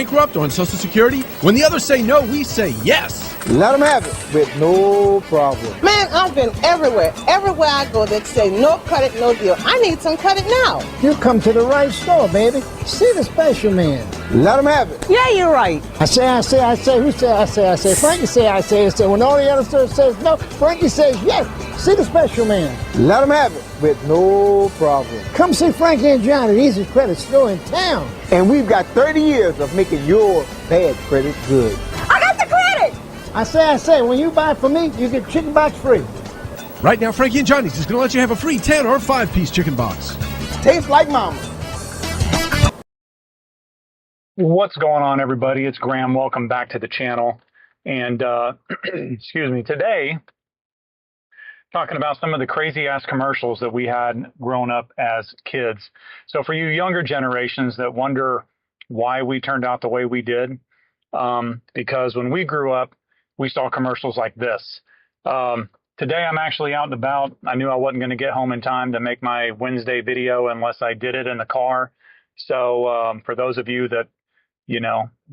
bankrupt or on Social Security? When the others say no, we say yes. Let them have it with no problem. Man, I've been everywhere. Everywhere I go, they say no credit, no deal. I need some credit now. You come to the right store, baby. See the special man. Let them have it. Yeah, you're right. I say. Who say I say? Frankie say I say. When all the other stores says no, Frankie says yes. See the special man. Let them have it with no problem. Come see Frankie and John at Easy Credit Store in town. And we've got 30 years of making your bad credit good. I got the credit. I say, when you buy from me, you get chicken box free. Right now, Frankie and Johnny's is going to let you have a free 10 or 5-piece chicken box. Tastes like mama. What's going on, everybody? It's Graham. Welcome back to the channel. And excuse me, today, talking about some of the crazy-ass commercials that we had growing up as kids. So for you younger generations that wonder why we turned out the way we did, because when we grew up, we saw commercials like this. Today, I'm actually out and about. I knew I wasn't going to get home in time to make my Wednesday video unless I did it in the car. So for those of you that,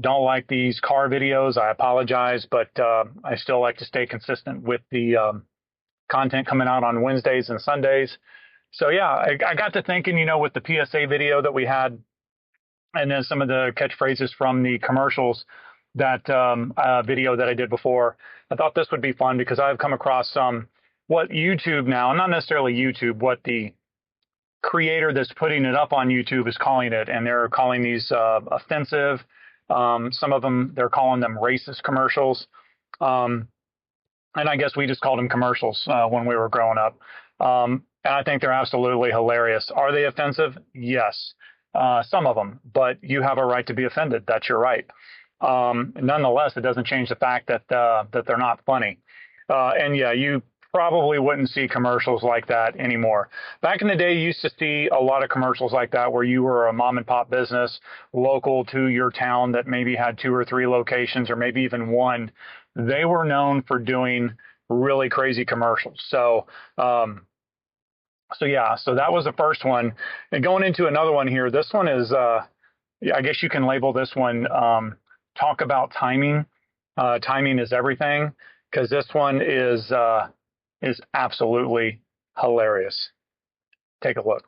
don't like these car videos, I apologize, but I still like to stay consistent with the content coming out on Wednesdays and Sundays. So yeah, I got to thinking, with the PSA video that we had, and then some of the catchphrases from the commercials, that video that I did before, I thought this would be fun because I've come across what YouTube now, not necessarily YouTube, what the creator that's putting it up on YouTube is calling it, and they're calling these offensive. Some of them, they're calling them racist commercials. And I guess we just called them commercials when we were growing up. And I think they're absolutely hilarious. Are they offensive? Yes, some of them, but you have a right to be offended. That's your right. Nonetheless, it doesn't change the fact that they're not funny. And yeah, you probably wouldn't see commercials like that anymore. Back in the day, you used to see a lot of commercials like that where you were a mom and pop business local to your town that maybe had 2 or 3 locations or maybe even one. They were known for doing really crazy commercials. So yeah, so that was the first one. And going into another one here, this one is, I guess you can label this one, talk about timing. Timing is everything, because this one is absolutely hilarious. Take a look.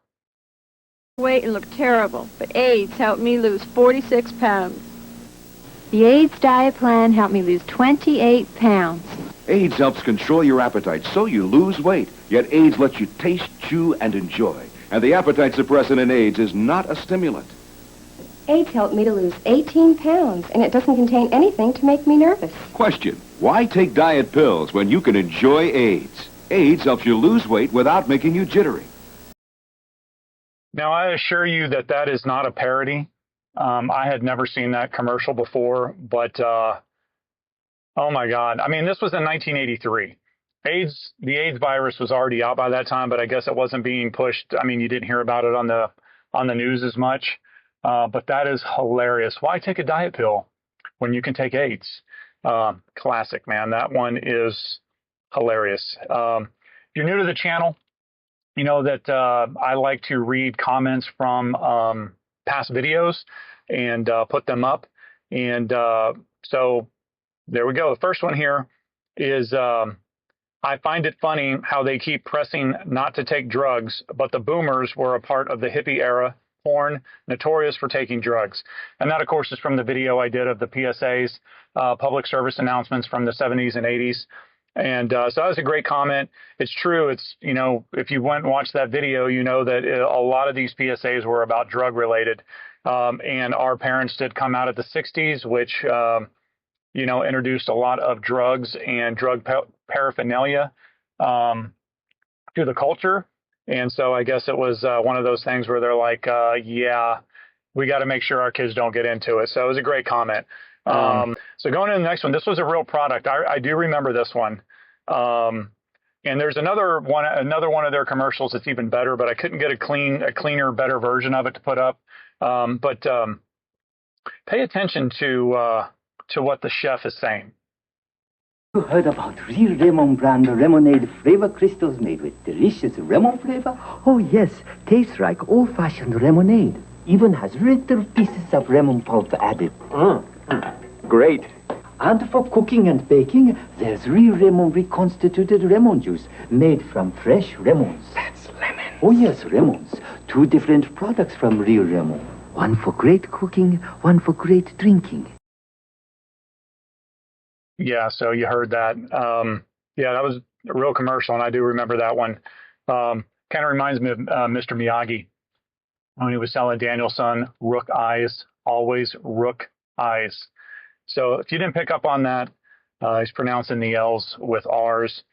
Weight and look terrible, but AIDS helped me lose 46 pounds. The AIDS diet plan helped me lose 28 pounds. AIDS helps control your appetite so you lose weight, yet AIDS lets you taste, chew, and enjoy. And the appetite suppressant in AIDS is not a stimulant. AIDS helped me to lose 18 pounds, and it doesn't contain anything to make me nervous. Question: why take diet pills when you can enjoy AIDS? AIDS helps you lose weight without making you jittery. Now, I assure you that that is not a parody. I had never seen that commercial before, but oh my God. I mean, this was in 1983. The AIDS virus was already out by that time, but I guess it wasn't being pushed. I mean, you didn't hear about it on the news as much. But that is hilarious. Why take a diet pill when you can take AIDS? Classic, man. That one is hilarious. If you're new to the channel, you know that I like to read comments from past videos and put them up. And so there we go. The first one here is, I find it funny how they keep pressing not to take drugs, but the boomers were a part of the hippie era. Porn, notorious for taking drugs. And that, of course, is from the video I did of the PSAs, public service announcements from the 70s and 80s. And so that was a great comment. It's true. It's, if you went and watched that video, you know that a lot of these PSAs were about drug related. And our parents did come out of the 60s, which, introduced a lot of drugs and drug paraphernalia to the culture. And so I guess it was one of those things where they're like, yeah, we got to make sure our kids don't get into it. So it was a great comment. So going to the next one, this was a real product. I do remember this one. And there's another one of their commercials that's even better, but I couldn't get a cleaner, better version of it to put up. But pay attention to what the chef is saying. You heard about real Remon brand lemonade flavor crystals made with delicious Remon flavor? Oh yes, tastes like old-fashioned lemonade. Even has little pieces of lemon pulp added. Great. And for cooking and baking, there's real lemon reconstituted lemon juice made from fresh lemons. That's lemon. Oh yes, lemons. 2 different products from real lemon. One for great cooking, one for great drinking. Yeah, so you heard that. Yeah, that was a real commercial, and I do remember that one. Kind of reminds me of Mr. Miyagi when he was selling Danielson Rook Eyes, always Rook Eyes. So if you didn't pick up on that, he's pronouncing the L's with R's,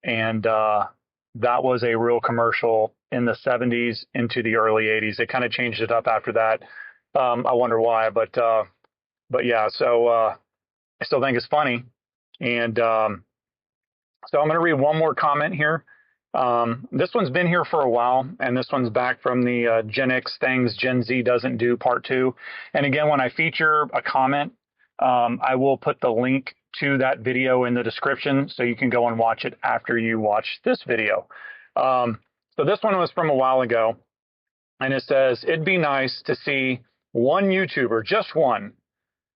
and that was a real commercial in the 70s into the early 80s. They kind of changed it up after that. I wonder why, but yeah. So I still think it's funny, and so I'm going to read one more comment here. This one's been here for a while, and this one's back from the Gen X Things Gen Z Doesn't Do Part 2. And again, when I feature a comment, I will put the link to that video in the description so you can go and watch it after you watch this video. So this one was from a while ago, and it says, it'd be nice to see one YouTuber, just one,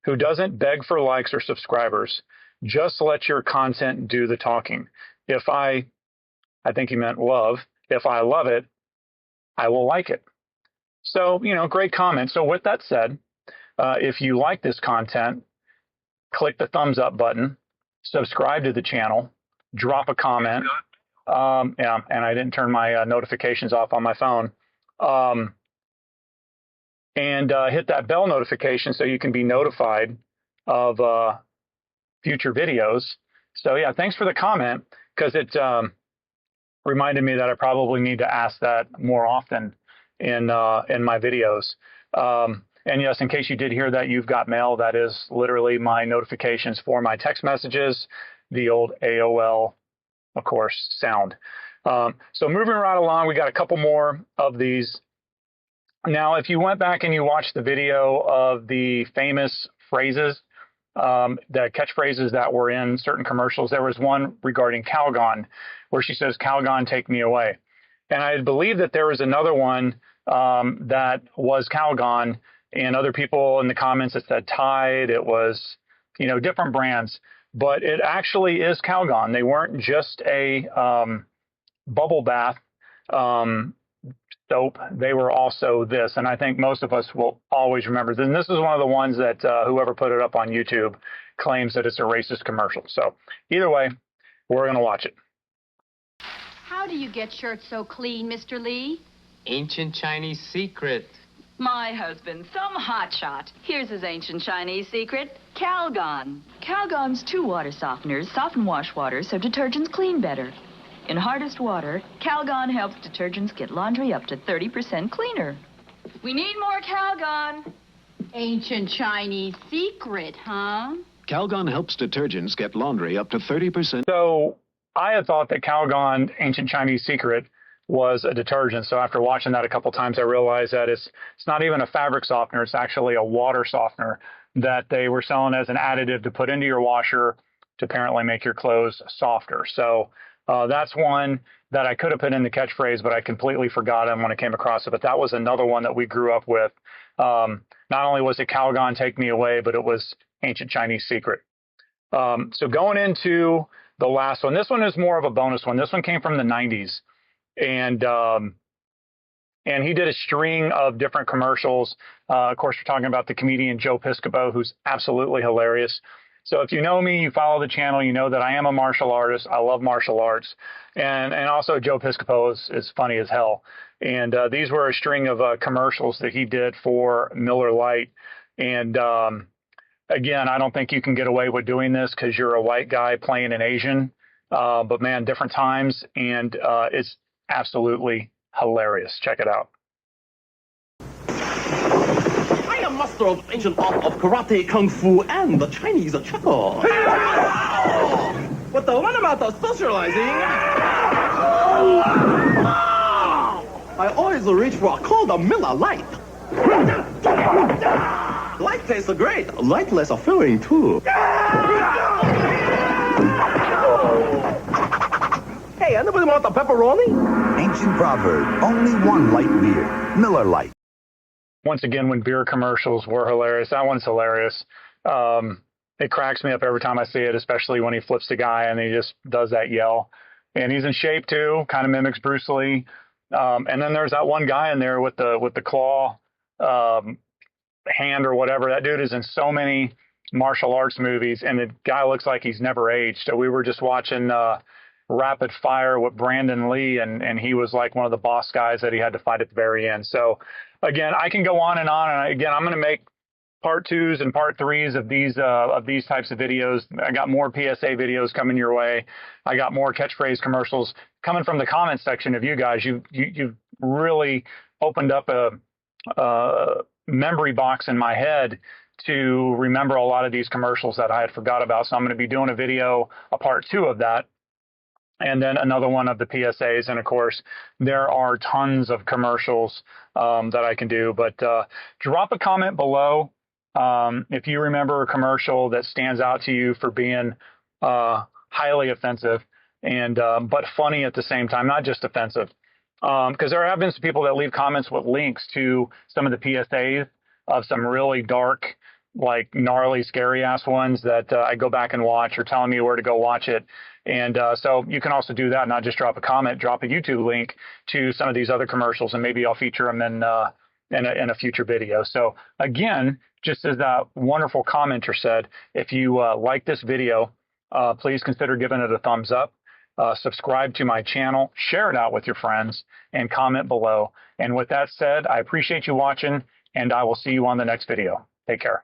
who doesn't beg for likes or subscribers. Just let your content do the talking. If I think he meant love. If I love it, I will like it. So, great comment. So with that said, if you like this content, click the thumbs up button, subscribe to the channel, drop a comment. Yeah, and I didn't turn my notifications off on my phone. And hit that bell notification so you can be notified of future videos. So yeah, thanks for the comment, because it reminded me that I probably need to ask that more often in my videos. And yes, in case you did hear that, you've got mail. That is literally my notifications for my text messages, the old AOL, of course, sound. So moving right along, we got a couple more of these. Now, if you went back and you watched the video of the famous phrases, the catchphrases that were in certain commercials, there was one regarding Calgon where she says, "Calgon, take me away." And I believe that there was another one that was Calgon, and other people in the comments that said Tide. It was, different brands, but it actually is Calgon. They weren't just a bubble bath soap. They were also this, and I think most of us will always remember this. And this is one of the ones that whoever put it up on YouTube claims that it's a racist commercial. So either way, we're going to watch it. How do you get shirts so clean, Mr. Lee? Ancient Chinese secret. My husband, some hotshot. Here's his ancient Chinese secret, Calgon. Calgon's 2 water softeners soften wash water so detergents clean better. In hardest water, Calgon helps detergents get laundry up to 30% cleaner. We need more Calgon. Ancient Chinese secret, huh? Calgon helps detergents get laundry up to 30%. So I had thought that Calgon, Ancient Chinese Secret, was a detergent. So after watching that a couple times, I realized that it's not even a fabric softener. It's actually a water softener that they were selling as an additive to put into your washer to apparently make your clothes softer. So that's one that I could have put in the catchphrase, but I completely forgot it when I came across it. But that was another one that we grew up with. Not only was it Calgon, take me away, but it was Ancient Chinese Secret. So going into the last one, this one is more of a bonus one. This one came from the 90s. And he did a string of different commercials. Of course, we're talking about the comedian Joe Piscopo, who's absolutely hilarious. So if you know me, you follow the channel, you know that I am a martial artist. I love martial arts. And also Joe Piscopo is funny as hell. And these were a string of commercials that he did for Miller Lite. And again, I don't think you can get away with doing this because you're a white guy playing an Asian. But man, different times. And it's absolutely hilarious. Check it out. I am master of ancient art of karate, kung fu, and the Chinese chuckle. But the one about the socializing, I always reach for a cold Miller Lite. Light tastes great. Lightless are filling too. Hey, anybody want the pepperoni? Ancient proverb, only one light beer, Miller Lite. once again, when beer commercials were hilarious. That one's hilarious. It cracks me up every time I see it, especially when he flips the guy and he just does that yell. And he's in shape too, kind of mimics Bruce Lee. And then there's that one guy in there with the claw hand or whatever. That dude is in so many martial arts movies, and the guy looks like he's never aged. So we were just watching Rapid Fire with Brandon Lee, and he was like one of the boss guys that he had to fight at the very end. So again, I can go on. And again, I'm going to make part 2s and part 3s of these types of videos. I got more PSA videos coming your way. I got more catchphrase commercials coming from the comment section of you guys. You've really opened up a memory box in my head to remember a lot of these commercials that I had forgot about. So I'm going to be doing a part 2 of that. And then another one of the PSAs. And of course, there are tons of commercials that I can do. But drop a comment below if you remember a commercial that stands out to you for being highly offensive and but funny at the same time, not just offensive. Because there have been some people that leave comments with links to some of the PSAs of some really dark, like gnarly, scary ass ones that I go back and watch, or telling me where to go watch it. And so you can also do that, not just drop a comment, drop a YouTube link to some of these other commercials, and maybe I'll feature them in a future video. So again, just as that wonderful commenter said, if you like this video, please consider giving it a thumbs up. Subscribe to my channel, share it out with your friends, and comment below. And with that said, I appreciate you watching, and I will see you on the next video. Take care.